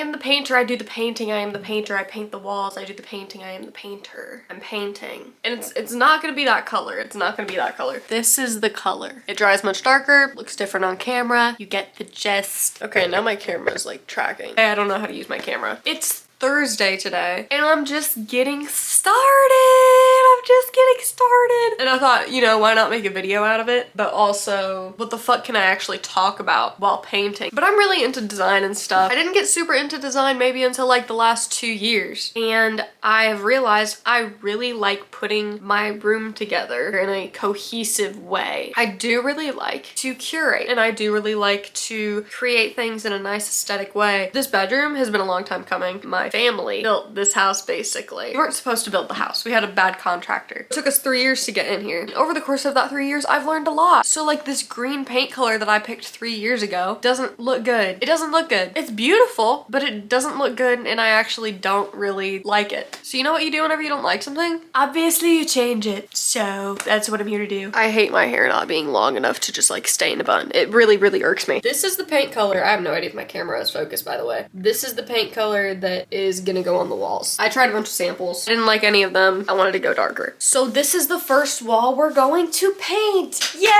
am the painter, I do the painting. I am the painter, I paint the walls. I do the painting, I am the painter. I'm painting. And it's not gonna be that color. It's not gonna be that color. This is the color. It dries much darker, looks different on camera. You get the gist. Okay, now my camera's like tracking. I don't know how to use my camera. It's Thursday today and I'm just getting started. I'm just getting started. And I thought, you know, why not make a video out of it? But also, what the fuck can I actually talk about while painting? But I'm really into design and stuff. I didn't get super into design maybe until like the last 2 years. And I have realized I really like putting my room together in a cohesive way. I do really like to curate and I do really like to create things in a nice aesthetic way. This bedroom has been a long time coming. My family built this house basically. We weren't supposed to build the house. We had a bad contractor. It took us 3 years to get in here. And over the course of that 3 years, I've learned a lot. So like this green paint color that I picked 3 years ago doesn't look good. It doesn't look good. It's beautiful, but it doesn't look good and I actually don't really like it. So you know what you do whenever you don't like something? Obviously you change it. So that's what I'm here to do. I hate my hair not being long enough to just like stay in a bun. It really, really irks me. This is the paint color. I have no idea if my camera is focused, by the way. This is the paint color that is gonna go on the walls. I tried a bunch of samples. I didn't like any of them. I wanted to go darker. So this is the first wall we're going to paint. Yay!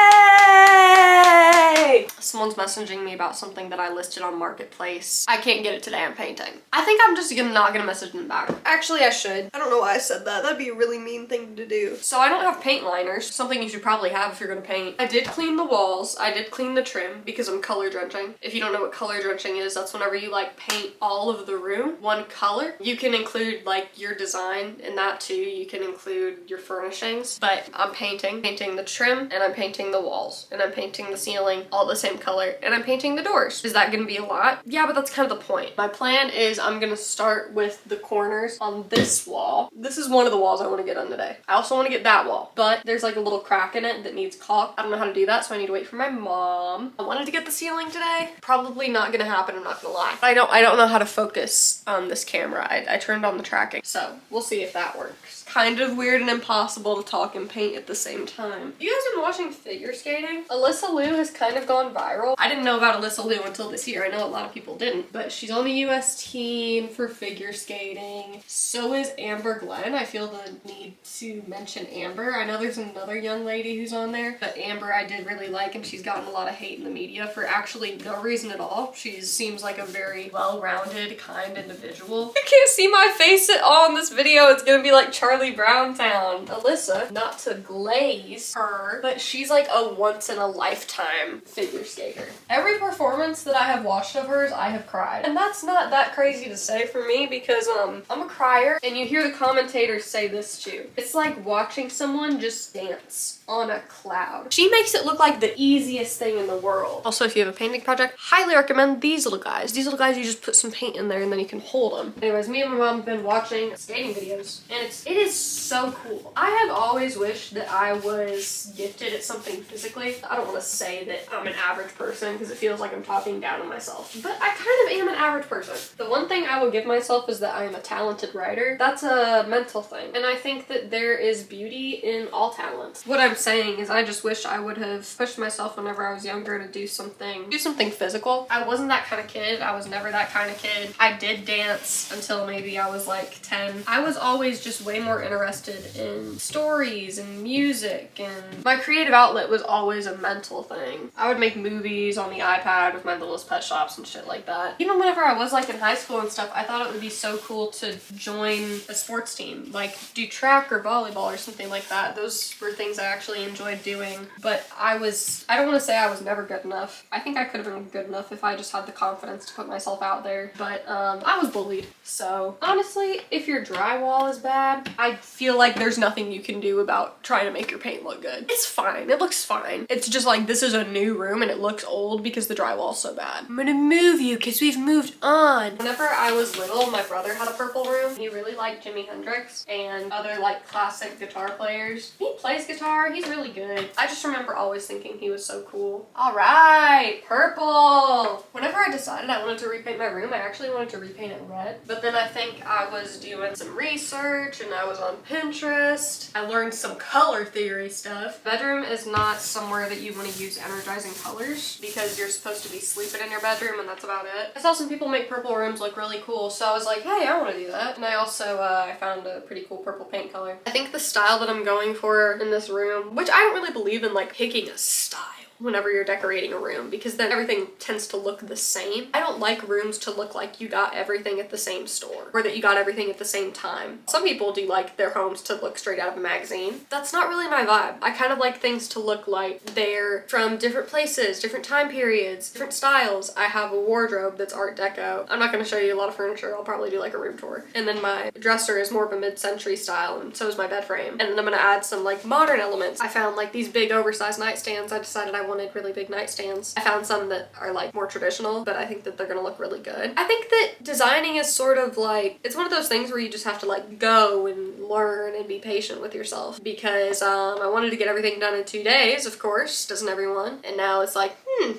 Someone's messaging me about something that I listed on Marketplace. I can't get it today. I'm painting. I think I'm just not gonna message them back. Actually, I should. I don't know why I said that. That'd be a really mean thing to do. So I don't have paint liners. Something you should probably have if you're gonna paint. I did clean the walls. I did clean the trim because I'm color drenching. If you don't know what color drenching is, that's whenever you like paint all of the room one color. You can include like your design in that too. You can include your furnishings, but I'm painting the trim and I'm painting the walls and I'm painting the ceiling all the same color and I'm painting the doors. Is that gonna be a lot? Yeah, but that's kind of the point. My plan is I'm gonna start with the corners on this wall. This is one of the walls I want to get done today. I also want to get that wall, but there's like a little crack in it that needs caulk. I don't know how to do that, so I need to wait for my mom. I wanted to get the ceiling today. Probably not gonna happen, I'm not gonna lie. I don't know how to focus on this camera. I turned on the tracking, so we'll see if that works. Kind of weird and impossible to talk and paint at the same time. You guys been watching figure skating? Alyssa Liu has kind of gone viral. I didn't know about Alyssa Liu until this year. I know a lot of people didn't, but she's on the US team for figure skating. So is Amber Glenn. I feel the need to mention Amber. I know there's another young lady who's on there, but Amber I did really like, and she's gotten a lot of hate in the media for actually no reason at all. She seems like a very well-rounded, kind individual. You can't see my face at all in this video. It's gonna be like Charlie Brown Town. Alyssa, not to glaze her, but she's like a once-in-a-lifetime figure skater. Every performance that I have watched of hers, I have cried. And that's not that crazy to say for me because I'm a crier, and you hear the commentators say this too. It's like watching someone just dance on a cloud. She makes it look like the easiest thing in the world. Also, if you have a painting project, highly recommend these little guys. These little guys, you just put some paint in there and then you can hold them. Anyways, me and my mom have been watching skating videos and it is so cool. I have always wished that I was gifted at something physically. I don't want to say that I'm an average person because it feels like I'm talking down on myself, but I kind of am an average person. The one thing I will give myself is that I am a talented writer. That's a mental thing. And I think that there is beauty in all talent. What I'm saying is I just wish I would have pushed myself whenever I was younger to do something physical. I wasn't that kind of kid. I was never that kind of kid. I did dance until maybe I was like 10. I was always just way more interested in stories and music, and my creative outlet was always a mental thing. I would make movies on the iPad with my Littlest Pet Shops and shit like that. Even whenever I was like in high school and stuff, I thought it would be so cool to join a sports team, like do track or volleyball or something like that. Those were things I actually enjoyed doing, but I don't want to say I was never good enough. I think I could have been good enough if I just had the confidence to put myself out there, but I was bullied. So honestly, if your drywall is bad, I feel like there's nothing you can do about trying to make your paint look good. It's fine. It looks fine. It's just like this is a new room and it looks old because the drywall's so bad. I'm gonna move you because we've moved on. Whenever I was little, my brother had a purple room. He really liked Jimi Hendrix and other like classic guitar players. He plays guitar. He's really good. I just remember always thinking he was so cool. All right, purple. Whenever I decided I wanted to repaint my room, I actually wanted to repaint it red. But then I think I was doing some research and I was on Pinterest Pinterest. I learned some color theory stuff. Bedroom is not somewhere that you want to use energizing colors because you're supposed to be sleeping in your bedroom and that's about it. I saw some people make purple rooms look really cool, so I was like, hey, I want to do that. And I also I found a pretty cool purple paint color. I think the style that I'm going for in this room, which I don't really believe in like picking a style whenever you're decorating a room because then everything tends to look the same. I don't like rooms to look like you got everything at the same store or that you got everything at the same time. Some people do like their homes to look straight out of a magazine. That's not really my vibe. I kind of like things to look like they're from different places, different time periods, different styles. I have a wardrobe that's Art Deco. I'm not going to show you a lot of furniture. I'll probably do like a room tour. And then my dresser is more of a mid-century style and so is my bed frame. And then I'm going to add some like modern elements. I found like these big oversized nightstands. I decided I wanted really big nightstands. I found some that are like more traditional, but I think that they're gonna look really good. I think that designing is sort of like, it's one of those things where you just have to like go and learn and be patient with yourself because I wanted to get everything done in 2 days, of course, doesn't everyone? And now it's like,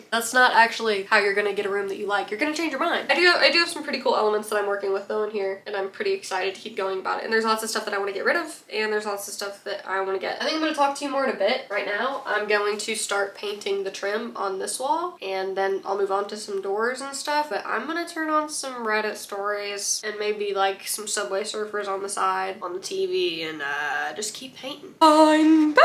that's not actually how you're gonna get a room that you like. You're gonna change your mind. I do have some pretty cool elements that I'm working with though in here, and I'm pretty excited to keep going about it. And there's lots of stuff that I want to get rid of, and there's lots of stuff that I want to get. I think I'm gonna talk to you more in a bit. Right now, I'm going to start painting the trim on this wall, and then I'll move on to some doors and stuff, but I'm gonna turn on some Reddit stories and maybe like some Subway Surfers on the side on the TV and just keep painting. I'm back!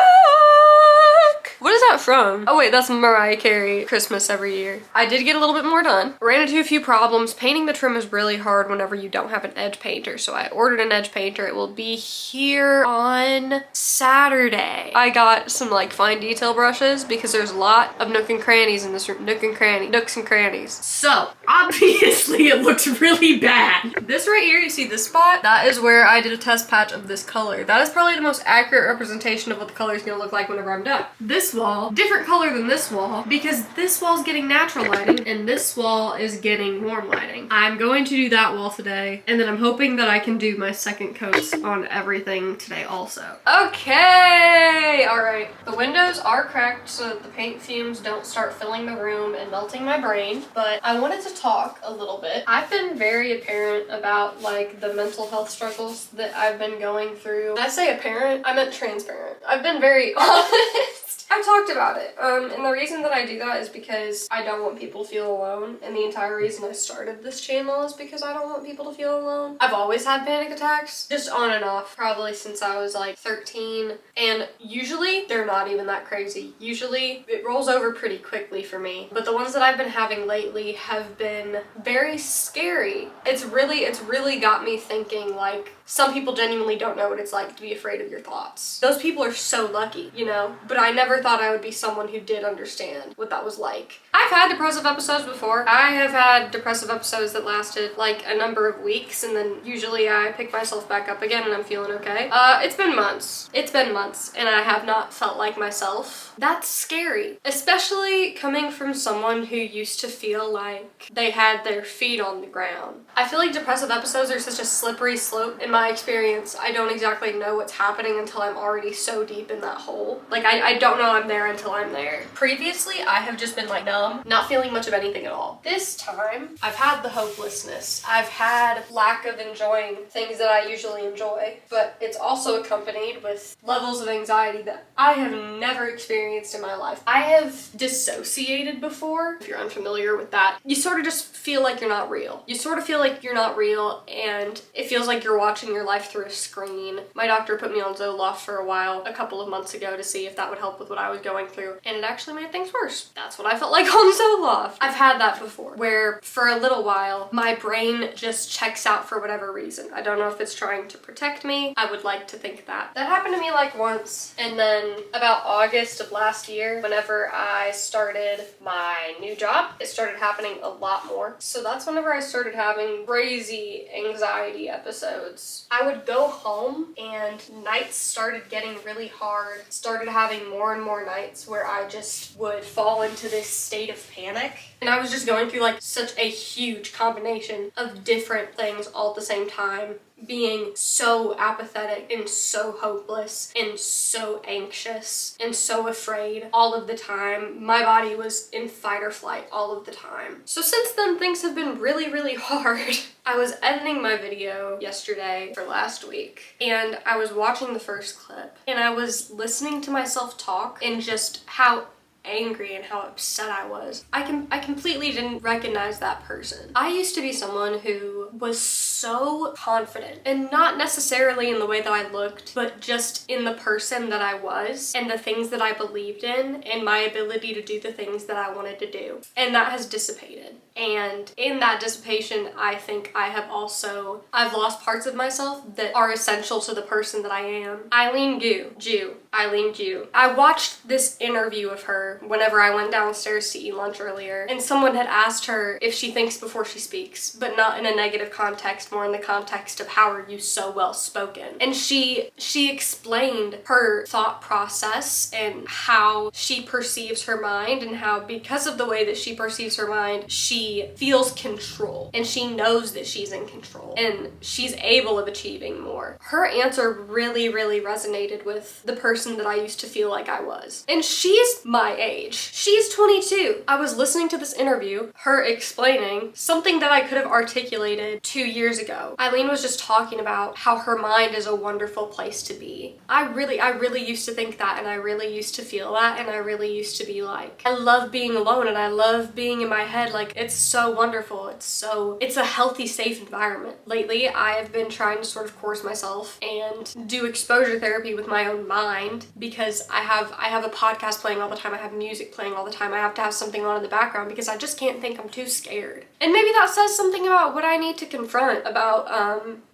What is that from? Oh wait, that's Mariah Carey, Christmas Every Year. I did get a little bit more done. Ran into a few problems. Painting the trim is really hard whenever you don't have an edge painter, so I ordered an edge painter. It will be here on Saturday. I got some like fine detail brushes because there's a lot of nooks and crannies in this room. Nooks and crannies. So, obviously it looks really bad. This right here, you see this spot? That is where I did a test patch of this color. That is probably the most accurate representation of what the color is gonna look like whenever I'm done. This wall, different color than this wall because this wall's getting natural lighting and this wall is getting warm lighting. I'm going to do that wall today and then I'm hoping that I can do my second coats on everything today also. Okay, all right. The windows are cracked so that the paint fumes don't start filling the room and melting my brain, but I wanted to talk a little bit. I've been very apparent about like the mental health struggles that I've been going through. When I say apparent, I meant transparent. I've been very honest. I've talked about it, and the reason that I do that is because I don't want people to feel alone, and the entire reason I started this channel is because I don't want people to feel alone. I've always had panic attacks, just on and off, probably since I was like 13, and usually they're not even that crazy. Usually it rolls over pretty quickly for me, but the ones that I've been having lately have been very scary. It's really got me thinking like, some people genuinely don't know what it's like to be afraid of your thoughts. Those people are so lucky, you know? But I never thought I would be someone who did understand what that was like. I've had depressive episodes before. I have had depressive episodes that lasted like a number of weeks and then usually I pick myself back up again and I'm feeling okay. It's been months. It's been months and I have not felt like myself. That's scary. Especially coming from someone who used to feel like they had their feet on the ground. I feel like depressive episodes are such a slippery slope in my experience. I don't exactly know what's happening until I'm already so deep in that hole. Like I don't know I'm there until I'm there. Previously, I have just been like numb, not feeling much of anything at all. This time, I've had the hopelessness. I've had lack of enjoying things that I usually enjoy, but it's also accompanied with levels of anxiety that I have never experienced in my life. I have dissociated before. If you're unfamiliar with that, you sort of just feel like you're not real. You sort of feel like you're not real and it feels like you're watching your life through a screen. My doctor put me on Zoloft for a while a couple of months ago to see if that would help with what I was going through, and it actually made things worse. That's what I felt like on Zoloft. I've had that before, where for a little while, my brain just checks out for whatever reason. I don't know if it's trying to protect me. I would like to think that. That happened to me like once, and then about August of last year, whenever I started my new job, it started happening a lot more. So that's whenever I started having crazy anxiety episodes. I would go home and nights started getting really hard, started having more and more nights where I just would fall into this state of panic. And I was just going through like such a huge combination of different things all at the same time, being so apathetic and so hopeless and so anxious and so afraid all of the time. My body was in fight or flight all of the time. So since then, things have been really, really hard. I was editing my video yesterday for last week, and I was watching the first clip, and I was listening to myself talk and just how angry and how upset I was. I completely didn't recognize that person. I used to be someone who was so confident, and not necessarily in the way that I looked, but just in the person that I was and the things that I believed in and my ability to do the things that I wanted to do. And that has dissipated. And in that dissipation, I think I've lost parts of myself that are essential to the person that I am. Eileen Gu. I watched this interview of her whenever I went downstairs to eat lunch earlier, and someone had asked her if she thinks before she speaks, but not in a negative context, more in the context of how are you so well spoken. And she explained her thought process and how she perceives her mind, and how because of the way that she perceives her mind, she feels control, and she knows that she's in control, and she's able of achieving more. Her answer really, really resonated with the person that I used to feel like I was. And she's my age. She's 22. I was listening to this interview, her explaining something that I could have articulated 2 years ago. Eileen was just talking about how her mind is a wonderful place to be. I really used to think that, and I really used to feel that, and I really used to be like, I love being alone, and I love being in my head. Like, it's so wonderful. It's a healthy, safe environment. Lately, I have been trying to sort of course myself and do exposure therapy with my own mind, because I have a podcast playing all the time. I have music playing all the time. I have to have something on in the background because I just can't think. I'm too scared. And maybe that says something about what I need to confront about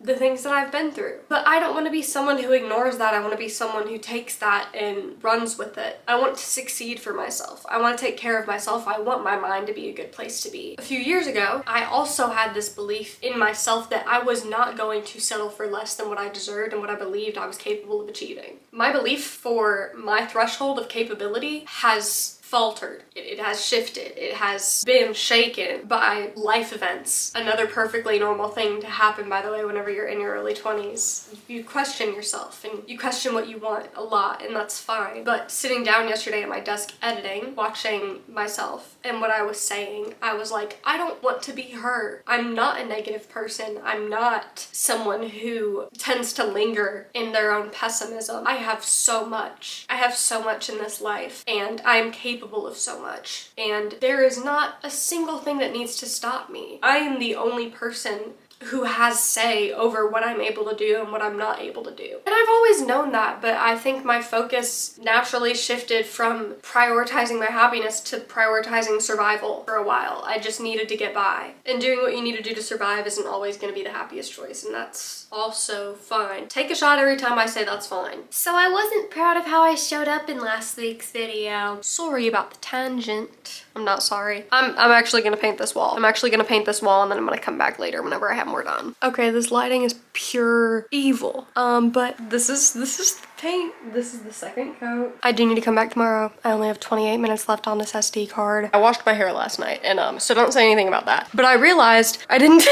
the things that I've been through. But I don't want to be someone who ignores that. I want to be someone who takes that and runs with it. I want to succeed for myself. I want to take care of myself. I want my mind to be a good place to be. A few years ago, I also had this belief in myself that I was not going to settle for less than what I deserved and what I believed I was capable of achieving. My belief for my threshold of capability has faltered. It has shifted. It has been shaken by life events. Another perfectly normal thing to happen, by the way, whenever you're in your early 20s. You question yourself and you question what you want a lot, and that's fine. But sitting down yesterday at my desk editing, watching myself and what I was saying, I was like, I don't want to be her. I'm not a negative person. I'm not someone who tends to linger in their own pessimism. I have so much. I have so much in this life, and I'm capable of so much, and there is not a single thing that needs to stop me. I am the only person who has say over what I'm able to do and what I'm not able to do. And I've always known that, but I think my focus naturally shifted from prioritizing my happiness to prioritizing survival for a while. I just needed to get by. And doing what you need to do to survive isn't always going to be the happiest choice, and that's also fine. Take a shot every time I say that's fine. So I wasn't proud of how I showed up in last week's video. Sorry about the tangent. I'm not sorry. I'm actually gonna paint this wall. I'm actually gonna paint this wall, and then I'm gonna come back later whenever I have more done. Okay, this lighting is pure evil. But this is the paint. This is the second coat. I do need to come back tomorrow. I only have 28 minutes left on this SD card. I washed my hair last night, and so don't say anything about that. But I realized I didn't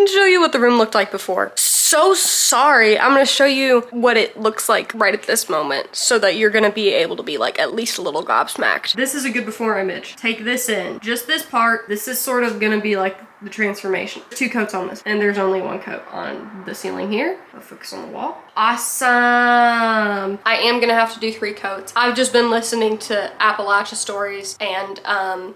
show you what the room looked like before. So sorry. I'm gonna show you what it looks like right at this moment, so that you're gonna be able to be like at least a little gobsmacked. This is a good before image. Take this in. Just this part. This is sort of gonna be like the transformation. 2 coats on this, and there's only 1 coat on the ceiling here. I'll focus on the wall. Awesome. I am gonna have to do 3 coats. I've just been listening to Appalachia stories and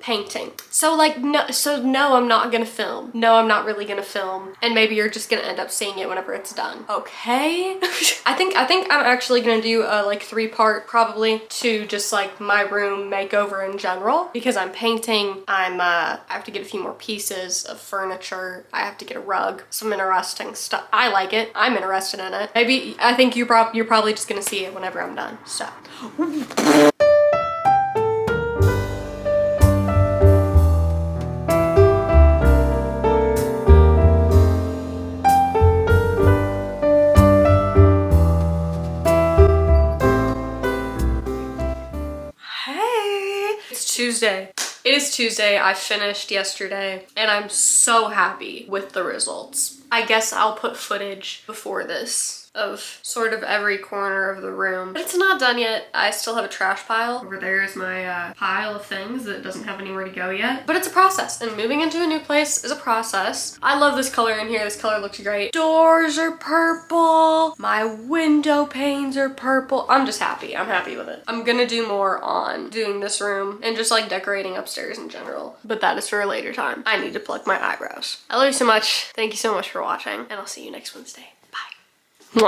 painting. So no, I'm not gonna film. No, I'm not really gonna film. And maybe you're just gonna end up seeing it whenever it's done. Okay. I think I'm actually gonna do a like 3-part probably to just like my room makeover in general, because I'm painting. I have to get a few more pieces of furniture. I have to get a rug, some interesting stuff. I like it. I'm interested in it. Maybe, I think you're probably just gonna see it whenever I'm done, so. Hey! It's Tuesday. It is Tuesday. I finished yesterday, and I'm so happy with the results. I guess I'll put footage before this of sort of every corner of the room. But it's not done yet. I still have a trash pile. Over there is my pile of things that doesn't have anywhere to go yet. But it's a process, and moving into a new place is a process. I love this color in here. This color looks great. Doors are purple. My window panes are purple. I'm just happy. I'm happy with it. I'm gonna do more on doing this room and just like decorating upstairs in general. But that is for a later time. I need to pluck my eyebrows. I love you so much. Thank you so much for watching, and I'll see you next Wednesday.